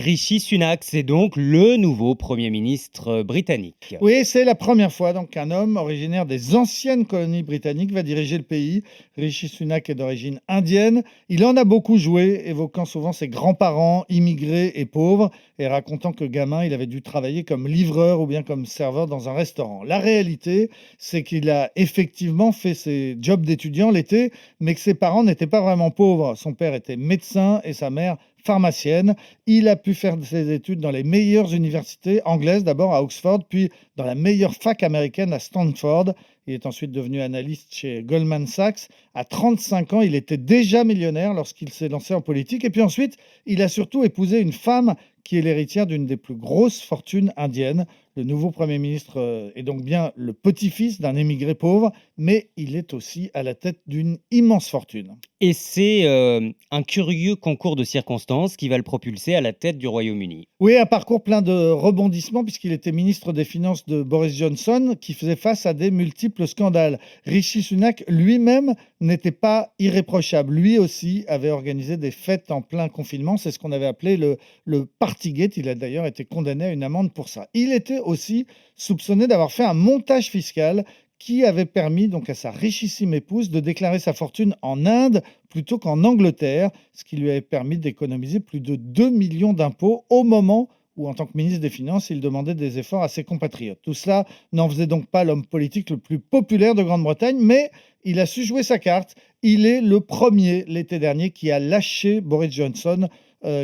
Rishi Sunak, c'est donc le nouveau Premier ministre britannique. Oui, c'est la première fois donc qu'un homme originaire des anciennes colonies britanniques va diriger le pays. Rishi Sunak est d'origine indienne. Il en a beaucoup joué, évoquant souvent ses grands-parents immigrés et pauvres, et racontant que gamin, il avait dû travailler comme livreur ou bien comme serveur dans un restaurant. La réalité, c'est qu'il a effectivement fait ses jobs d'étudiant l'été, mais que ses parents n'étaient pas vraiment pauvres. Son père était médecin et sa mère pharmacienne. Il a pu faire ses études dans les meilleures universités anglaises, d'abord à Oxford, puis dans la meilleure fac américaine à Stanford. Il est ensuite devenu analyste chez Goldman Sachs. À 35 ans, il était déjà millionnaire lorsqu'il s'est lancé en politique. Et puis ensuite, il a surtout épousé une femme qui est l'héritière d'une des plus grosses fortunes indiennes. Le nouveau Premier ministre est donc bien le petit-fils d'un émigré pauvre, mais il est aussi à la tête d'une immense fortune. Et c'est un curieux concours de circonstances qui va le propulser à la tête du Royaume-Uni. Oui, un parcours plein de rebondissements puisqu'il était ministre des Finances de Boris Johnson qui faisait face à des multiples scandales. Rishi Sunak lui-même n'était pas irréprochable. Lui aussi avait organisé des fêtes en plein confinement. C'est ce qu'on avait appelé le Partygate. Il a d'ailleurs été condamné à une amende pour ça. Il était aussi soupçonné d'avoir fait un montage fiscal qui avait permis donc à sa richissime épouse de déclarer sa fortune en Inde plutôt qu'en Angleterre, ce qui lui avait permis d'économiser plus de 2 millions d'impôts au moment où, en tant que ministre des Finances, il demandait des efforts à ses compatriotes. Tout cela n'en faisait donc pas l'homme politique le plus populaire de Grande-Bretagne, mais il a su jouer sa carte. Il est le premier l'été dernier qui a lâché Boris Johnson,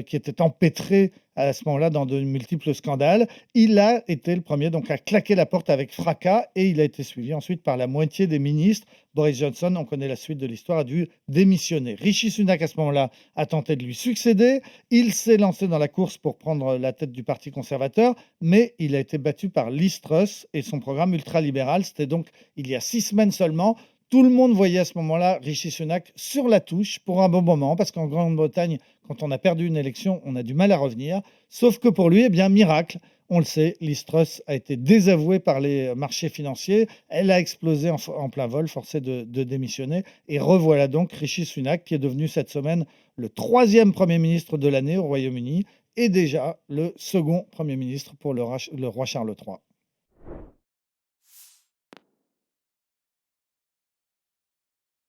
qui était empêtré à ce moment-là dans de multiples scandales. Il a été le premier donc à claquer la porte avec fracas et il a été suivi ensuite par la moitié des ministres. Boris Johnson, on connaît la suite de l'histoire, a dû démissionner. Rishi Sunak, à ce moment-là, a tenté de lui succéder. Il s'est lancé dans la course pour prendre la tête du Parti conservateur, mais il a été battu par Liz Truss et son programme ultralibéral. C'était donc il y a 6 semaines seulement. Tout le monde voyait à ce moment-là Rishi Sunak sur la touche pour un bon moment, parce qu'en Grande-Bretagne, quand on a perdu une élection, on a du mal à revenir. Sauf que pour lui, eh bien, miracle, on le sait, Liz Truss a été désavouée par les marchés financiers. Elle a explosé en plein vol, forcée de démissionner. Et revoilà donc Rishi Sunak, qui est devenu cette semaine le troisième Premier ministre de l'année au Royaume-Uni et déjà le second Premier ministre pour le roi Charles III.